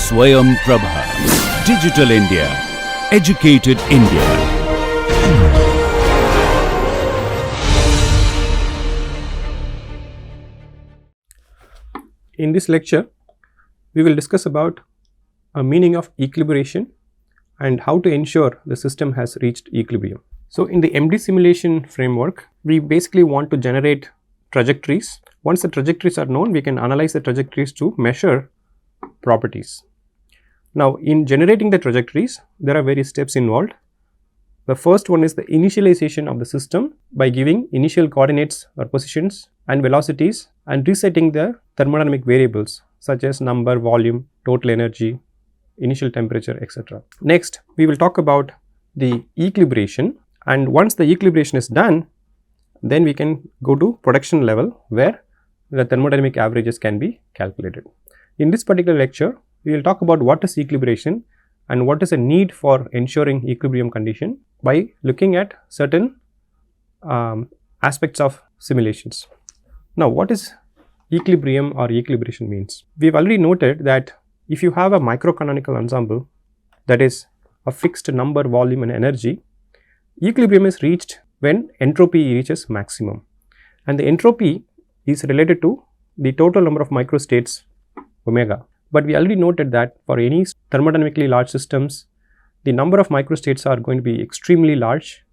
Swayam Prabha. Digital India. Educated India. In this lecture, we will discuss about a meaning of equilibration and how to ensure the system has reached equilibrium. So, in the MD simulation framework, we basically want to generate trajectories. Once the trajectories are known, we can analyze the trajectories to measure properties. Now, in generating the trajectories, there are various steps involved. The first one is the initialization of the system by giving initial coordinates or positions and velocities and resetting the thermodynamic variables such as number, volume, total energy, initial temperature, etc. Next, we will talk about the equilibration, and once the equilibration is done, then we can go to production level where the thermodynamic averages can be calculated. In this particular lecture, we will talk about what is equilibration and what is the need for ensuring equilibrium condition by looking at certain aspects of simulations. Now, what is equilibrium or equilibration means? We have already noted that if you have a microcanonical ensemble, that is a fixed number, volume and energy, equilibrium is reached when entropy reaches maximum, and the entropy is related to the total number of microstates omega. But we already noted that for any thermodynamically large systems, the number of microstates are going to be extremely large,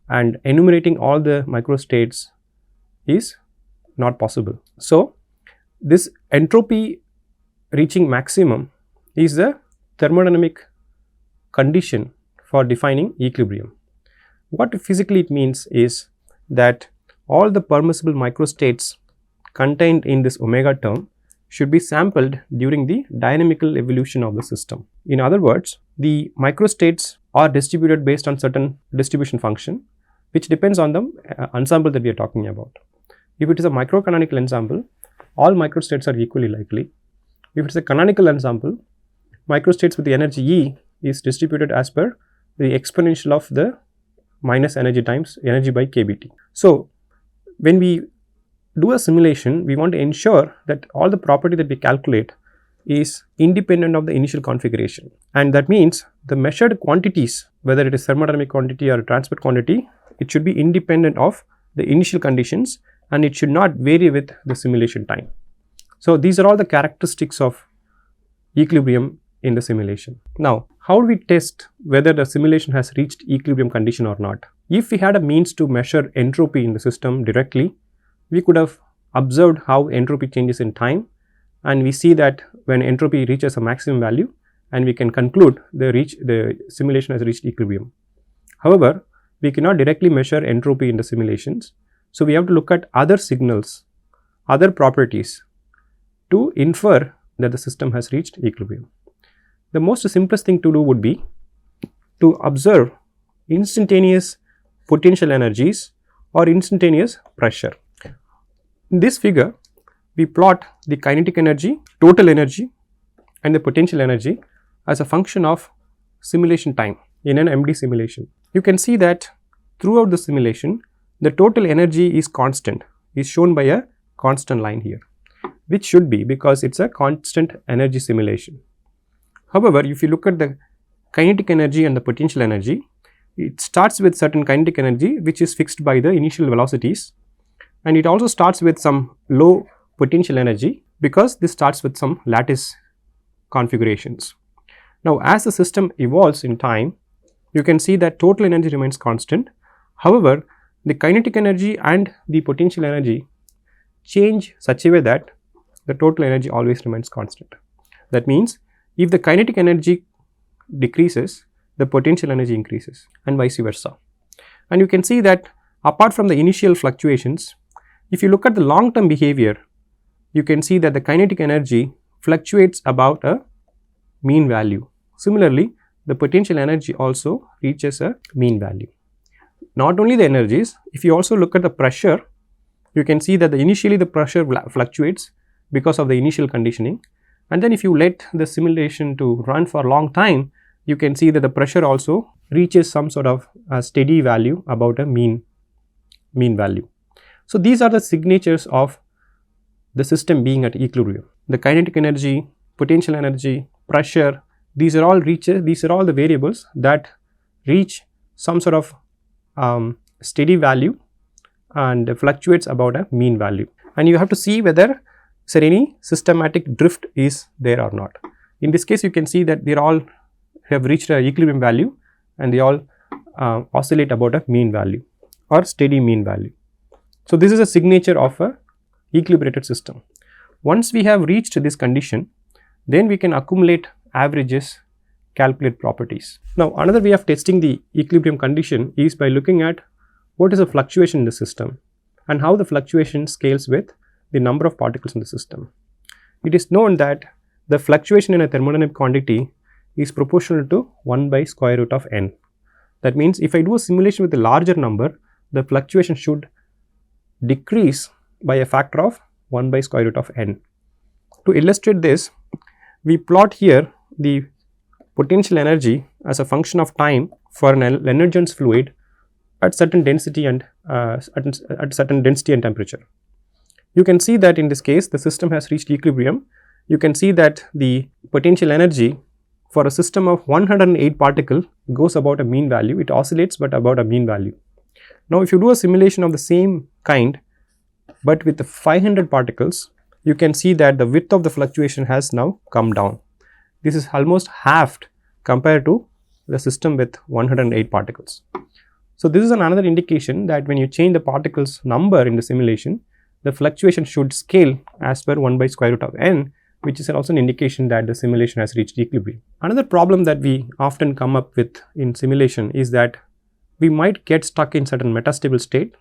and enumerating all the microstates is not possible. So, this entropy reaching maximum is the thermodynamic condition for defining equilibrium. What physically it means is that all the permissible microstates contained in this omega term should be sampled during the dynamical evolution of the system. In other words, the microstates are distributed based on certain distribution function which depends on the ensemble that we are talking about. If it is a microcanonical ensemble, all microstates are equally likely. If it is a canonical ensemble, microstates with the energy E is distributed as per the exponential of the minus energy times energy by kBT. So, when we do a simulation, we want to ensure that all the property that we calculate is independent of the initial configuration, and that means the measured quantities, whether it is thermodynamic quantity or transport quantity, it should be independent of the initial conditions and it should not vary with the simulation time. So, these are all the characteristics of equilibrium in the simulation. Now, how do we test whether the simulation has reached equilibrium condition or not? If we had a means to measure entropy in the system directly, we could have observed how entropy changes in time, and we see that when entropy reaches a maximum value, and we can conclude the simulation has reached equilibrium. However, we cannot directly measure entropy in the simulations, so we have to look at other signals, other properties to infer that the system has reached equilibrium. The most simplest thing to do would be to observe instantaneous potential energies or instantaneous pressure. In this figure, we plot the kinetic energy, total energy and the potential energy as a function of simulation time in an MD simulation. You can see that throughout the simulation, the total energy is constant, is shown by a constant line here, which should be because it is a constant energy simulation. However, if you look at the kinetic energy and the potential energy, it starts with certain kinetic energy which is fixed by the initial velocities, and it also starts with some low potential energy because this starts with some lattice configurations. Now, as the system evolves in time, you can see that total energy remains constant. However, the kinetic energy and the potential energy change such a way that the total energy always remains constant. That means, if the kinetic energy decreases, the potential energy increases and vice versa. And you can see that apart from the initial fluctuations, if you look at the long term behavior, you can see that the kinetic energy fluctuates about a mean value. Similarly, the potential energy also reaches a mean value. Not only the energies, if you also look at the pressure, you can see that initially the pressure fluctuates because of the initial conditioning, and then if you let the simulation to run for a long time, you can see that the pressure also reaches some sort of a steady value about a mean value. So, these are the signatures of the system being at equilibrium. The kinetic energy, potential energy, pressure, these are all the variables that reach some sort of steady value and fluctuates about a mean value. And you have to see whether is there any systematic drift is there or not. In this case, you can see that they all have reached a equilibrium value and they all oscillate about a mean value or steady mean value. So, this is a signature of a equilibrated system. Once we have reached this condition, then we can accumulate averages, calculate properties. Now, another way of testing the equilibrium condition is by looking at what is the fluctuation in the system and how the fluctuation scales with the number of particles in the system. It is known that the fluctuation in a thermodynamic quantity is proportional to 1 by square root of n. That means, if I do a simulation with a larger number, the fluctuation should decrease by a factor of 1 by square root of n. To illustrate this, we plot here the potential energy as a function of time for an Lennard-Jones fluid at certain density and temperature. You can see that in this case the system has reached equilibrium. You can see that the potential energy for a system of 108 particle goes about a mean value. It oscillates but about a mean value. Now, if you do a simulation of the same kind but with the 500 particles, you can see that the width of the fluctuation has now come down. This is almost halved compared to the system with 108 particles. So, this is another indication that when you change the particles number in the simulation, the fluctuation should scale as per 1 by square root of n, which is also an indication that the simulation has reached equilibrium. Another problem that we often come up with in simulation is that we might get stuck in certain metastable state,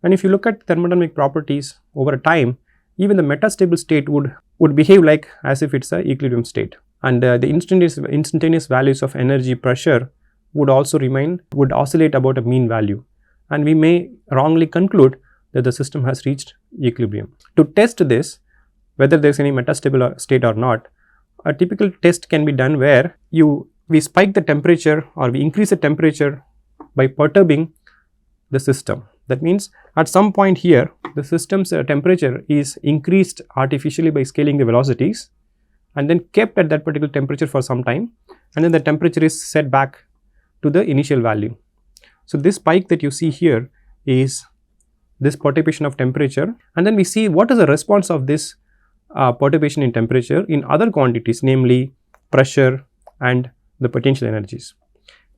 and if you look at thermodynamic properties over time, even the metastable state would behave like as if it's a equilibrium state, and the instantaneous values of energy, pressure would oscillate about a mean value, and we may wrongly conclude that the system has reached equilibrium. To test this, whether there is any metastable state or not, a typical test can be done where we spike the temperature or we increase the temperature by perturbing the system. That means, at some point here the system's temperature is increased artificially by scaling the velocities and then kept at that particular temperature for some time, and then the temperature is set back to the initial value. So, this spike that you see here is this perturbation of temperature, and then we see what is the response of this perturbation in temperature in other quantities, namely pressure and the potential energies.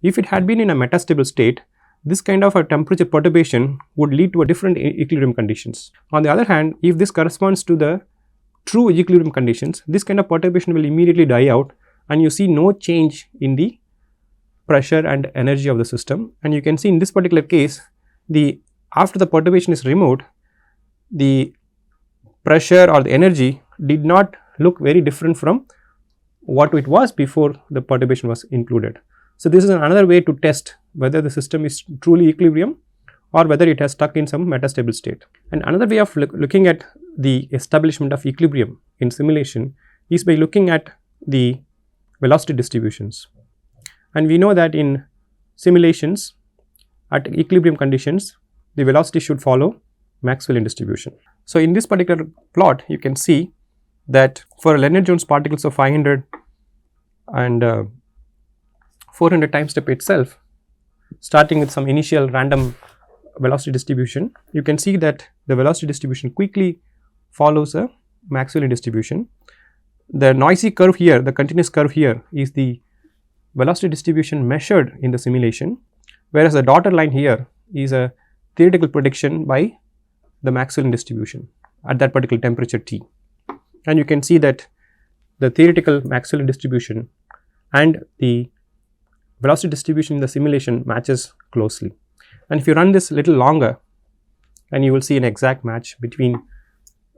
If it had been in a metastable state, this kind of a temperature perturbation would lead to a different equilibrium conditions. On the other hand, if this corresponds to the true equilibrium conditions, this kind of perturbation will immediately die out and you see no change in the pressure and energy of the system. And you can see in this particular case, after the perturbation is removed, the pressure or the energy did not look very different from what it was before the perturbation was included. So, this is another way to test whether the system is truly equilibrium or whether it has stuck in some metastable state. And another way of looking at the establishment of equilibrium in simulation is by looking at the velocity distributions. And we know that in simulations at equilibrium conditions, the velocity should follow Maxwellian distribution. So, in this particular plot, you can see that for Lennard-Jones particles of 500 and 400 time step itself, starting with some initial random velocity distribution, you can see that the velocity distribution quickly follows a Maxwellian distribution. The noisy curve here, the continuous curve here is the velocity distribution measured in the simulation, whereas the dotted line here is a theoretical prediction by the Maxwellian distribution at that particular temperature T. And you can see that the theoretical Maxwellian distribution and the velocity distribution in the simulation matches closely. And if you run this little longer, and you will see an exact match between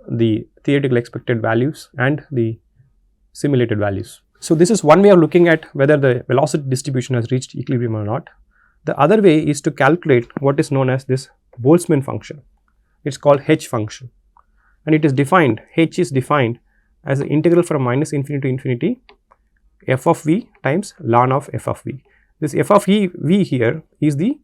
the theoretical expected values and the simulated values. So, this is one way of looking at whether the velocity distribution has reached equilibrium or not. The other way is to calculate what is known as this Boltzmann function. It is called H function, and it is defined, H is defined as the integral from minus infinity to infinity f of v times ln of f of v. This f of v here is the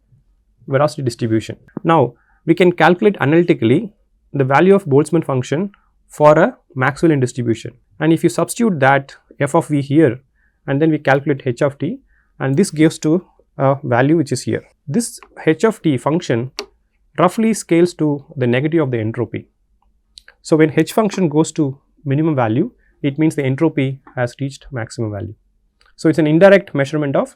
velocity distribution. Now, we can calculate analytically the value of Boltzmann function for a Maxwellian distribution, and if you substitute that f of v here and then we calculate h of t, and this gives to a value which is here. This h of t function roughly scales to the negative of the entropy. So, when h function goes to minimum value, it means the entropy has reached maximum value. So, it is an indirect measurement of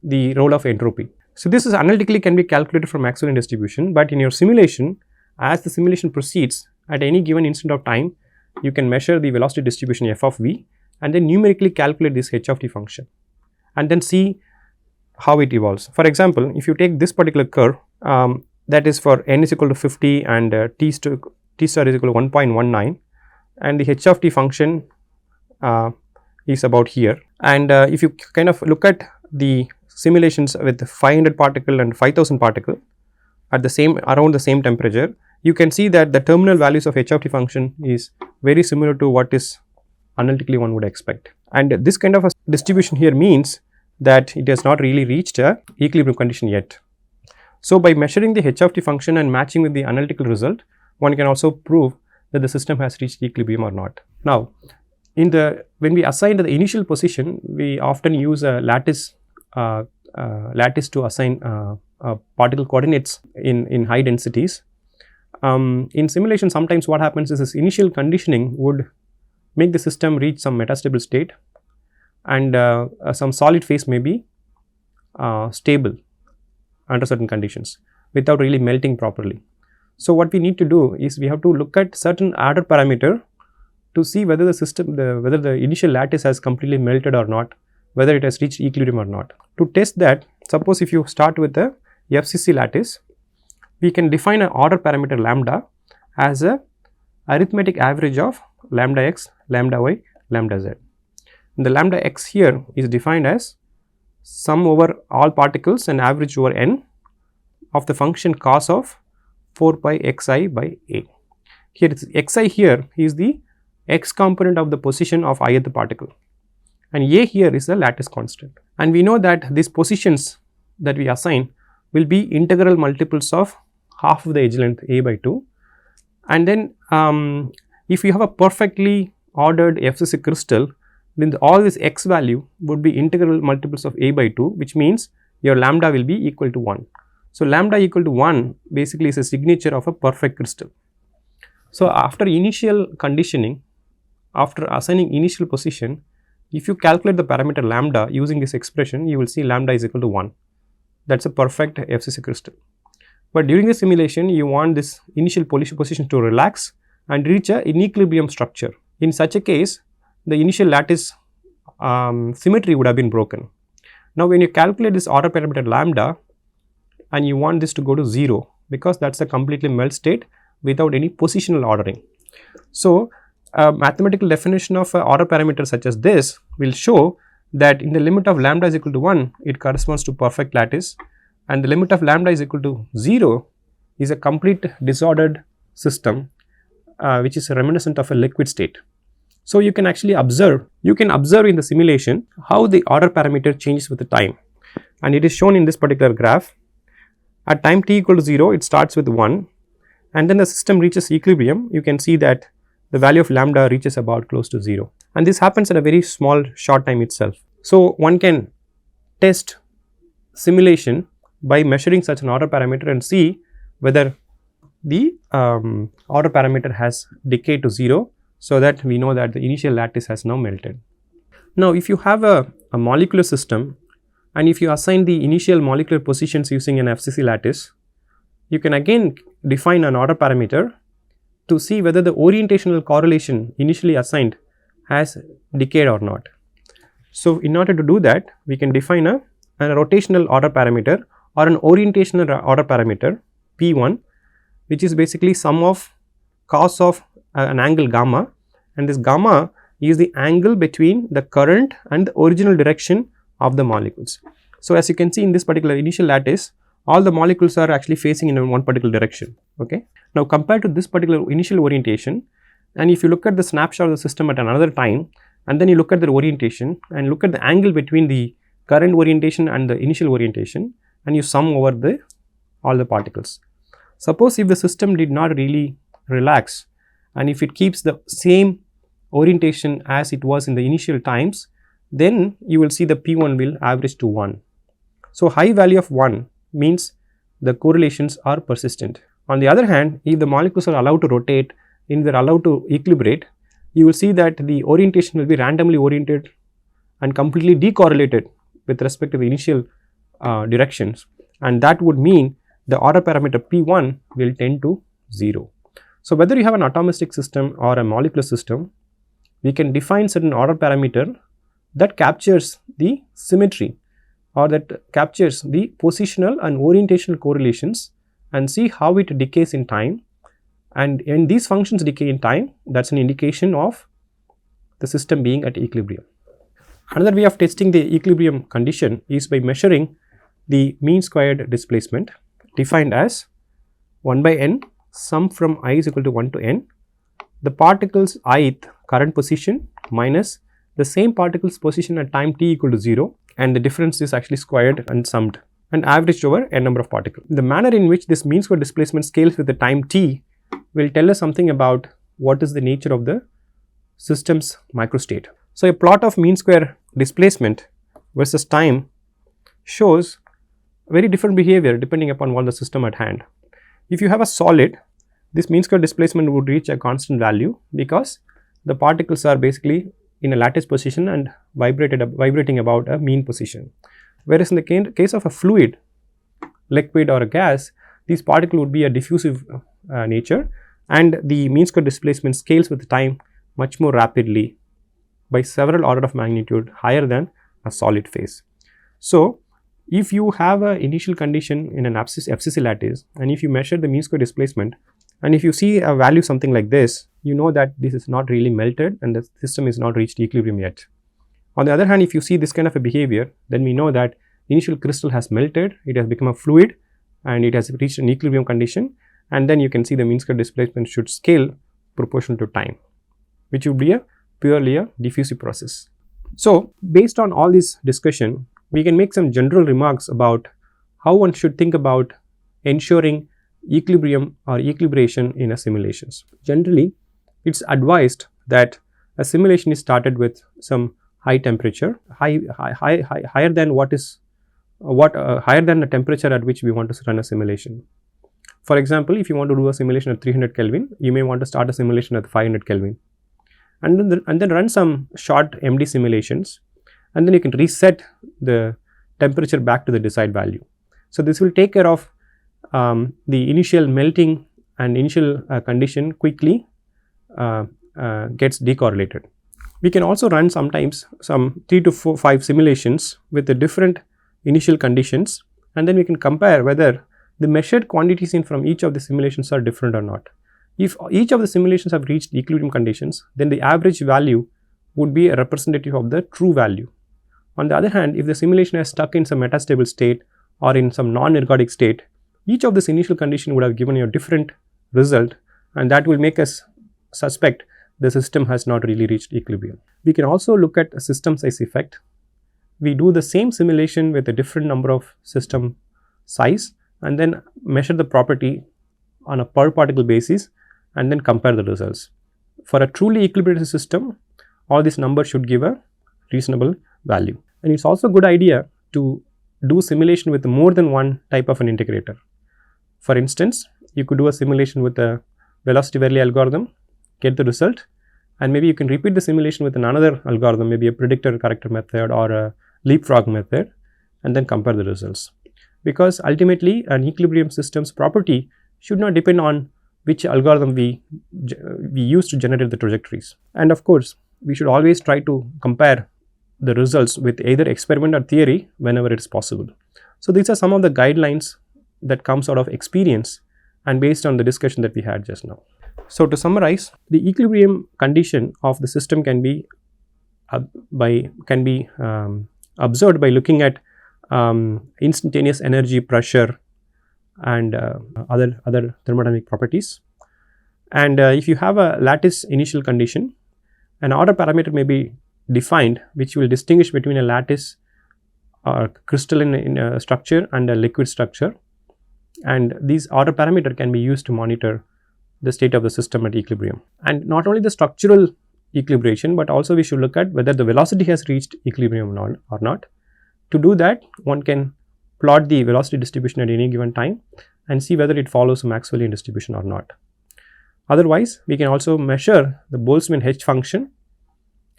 the role of entropy. So, this is analytically can be calculated from Maxwellian distribution, but in your simulation, as the simulation proceeds, at any given instant of time, you can measure the velocity distribution f of v and then numerically calculate this h of t function and then see how it evolves. For example, if you take this particular curve, that is for n is equal to 50 and t star is equal to 1.19, and the h of t function is about here. And if you kind of look at the simulations with 500 particle and 5000 particle at the same around the same temperature, you can see that the terminal values of h of t function is very similar to what is analytically one would expect. And this kind of a distribution here means that it has not really reached a equilibrium condition yet. So, by measuring the h of t function and matching with the analytical result, one can also prove that the system has reached equilibrium or not. Now, when we assign the initial position, we often use a lattice to assign particle coordinates in high densities. In simulation, sometimes what happens is this initial conditioning would make the system reach some metastable state, and some solid phase may be stable under certain conditions without really melting properly. So, what we need to do is we have to look at certain order parameter to see whether the system, whether the initial lattice has completely melted or not, whether it has reached equilibrium or not. To test that, suppose if you start with a FCC lattice, we can define an order parameter lambda as a arithmetic average of lambda x, lambda y, lambda z. And the lambda x here is defined as sum over all particles and average over n of the function cos of 4 pi xi by a. Here xi here is the x component of the position of ith particle, and a here is the lattice constant. And we know that these positions that we assign will be integral multiples of half of the edge length a by 2. And then if you have a perfectly ordered FCC crystal, then all this x value would be integral multiples of a by 2, which means your lambda will be equal to 1. So, lambda equal to 1 basically is a signature of a perfect crystal. So, after initial conditioning, after assigning initial position, if you calculate the parameter lambda using this expression, you will see lambda is equal to 1. That is a perfect FCC crystal. But during the simulation, you want this initial position to relax and reach an equilibrium structure. In such a case, the initial lattice symmetry would have been broken. Now, when you calculate this order parameter lambda and you want this to go to 0, because that is a completely melt state without any positional ordering. So, a mathematical definition of an order parameter such as this will show that in the limit of lambda is equal to 1, it corresponds to perfect lattice, and the limit of lambda is equal to 0 is a complete disordered system which is reminiscent of a liquid state. So, you can actually observe in the simulation how the order parameter changes with the time, and it is shown in this particular graph. At time t equal to 0, it starts with 1, and then the system reaches equilibrium. You can see that the value of lambda reaches about close to 0, and this happens in a very small short time itself. So, one can test simulation by measuring such an order parameter and see whether the order parameter has decayed to 0, so that we know that the initial lattice has now melted. Now, if you have a molecular system and if you assign the initial molecular positions using an FCC lattice, you can again define an order parameter to see whether the orientational correlation initially assigned has decayed or not. So, in order to do that, we can define a rotational order parameter or an orientational order parameter P1, which is basically sum of cos of an angle gamma, and this gamma is the angle between the current and the original direction of the molecules. So, as you can see in this particular initial lattice, all the molecules are actually facing in one particular direction. Okay. Now, compared to this particular initial orientation, and if you look at the snapshot of the system at another time, and then you look at the orientation and look at the angle between the current orientation and the initial orientation, and you sum over all the particles. Suppose if the system did not really relax, and if it keeps the same orientation as it was in the initial times, then you will see the P1 will average to 1. So, high value of 1 means the correlations are persistent. On the other hand, if the molecules are allowed to rotate, if they are allowed to equilibrate, you will see that the orientation will be randomly oriented and completely decorrelated with respect to the initial directions, and that would mean the order parameter P1 will tend to 0. So, whether you have an atomistic system or a molecular system, we can define certain order parameter that captures the symmetry or that captures the positional and orientational correlations and see how it decays in time, and when these functions decay in time, that is an indication of the system being at equilibrium. Another way of testing the equilibrium condition is by measuring the mean squared displacement, defined as 1 by n sum from I is equal to 1 to n, the particle's ith current position minus the same particle's position at time t equal to 0, and the difference is actually squared and summed and averaged over n number of particles. The manner in which this mean squared displacement scales with the time t will tell us something about what is the nature of the system's microstate. So, a plot of mean square displacement versus time shows very different behavior depending upon what the system at hand. If you have a solid, this mean square displacement would reach a constant value because the particles are basically in a lattice position and vibrating about a mean position. Whereas in the case of a fluid, liquid or a gas, these particles would be a diffusive nature, and the mean square displacement scales with time much more rapidly by several order of magnitude higher than a solid phase. So, if you have an initial condition in an FCC lattice, and if you measure the mean square displacement, and if you see a value something like this, you know that this is not really melted and the system is not reached equilibrium yet. On the other hand, if you see this kind of a behavior, then we know that initial crystal has melted, it has become a fluid and it has reached an equilibrium condition, and then you can see the mean square displacement should scale proportional to time, which would be purely a diffusive process. So, based on all this discussion, we can make some general remarks about how one should think about ensuring equilibrium or equilibration in a simulations. Generally, it is advised that a simulation is started with some high temperature, higher than higher than the temperature at which we want to run a simulation. For example, if you want to do a simulation at 300 Kelvin, you may want to start a simulation at 500 Kelvin, and then run some short MD simulations, and then you can reset the temperature back to the desired value. So, this will take care of the initial melting and initial condition quickly gets decorrelated. We can also run sometimes some 3 to 5 simulations with the different initial conditions, and then we can compare whether the measured quantities in from each of the simulations are different or not. If each of the simulations have reached equilibrium conditions, then the average value would be a representative of the true value. On the other hand, if the simulation is stuck in some metastable state or in some non-ergodic state, each of this initial condition would have given you a different result, and that will make us suspect the system has not really reached equilibrium. We can also look at a system size effect. We do the same simulation with a different number of system size and then measure the property on a per particle basis and then compare the results. For a truly equilibrated system, all these numbers should give a reasonable value. And it is also a good idea to do simulation with more than one type of an integrator. For instance, you could do a simulation with a velocity Verlet algorithm, get the result, and maybe you can repeat the simulation with another algorithm, maybe a predictor corrector method or a leapfrog method, and then compare the results. Because ultimately an equilibrium system's property should not depend on which algorithm we use to generate the trajectories. And of course, we should always try to compare the results with either experiment or theory whenever it is possible. So, these are some of the guidelines that comes out of experience and based on the discussion that we had just now. So, to summarize, the equilibrium condition of the system can be observed by looking at instantaneous energy, pressure, and other thermodynamic properties. And if you have a lattice initial condition, an order parameter may be defined which will distinguish between a lattice crystalline structure and a liquid structure, and these order parameter can be used to monitor the state of the system at equilibrium. And not only the structural equilibration, but also we should look at whether the velocity has reached equilibrium or not. To do that, one can plot the velocity distribution at any given time and see whether it follows Maxwellian distribution or not. Otherwise, we can also measure the Boltzmann H function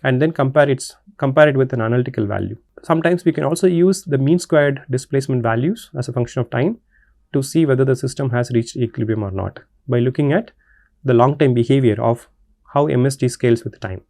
and then compare it with an analytical value. Sometimes we can also use the mean squared displacement values as a function of time to see whether the system has reached equilibrium or not by looking at the long time behavior of how MST scales with time.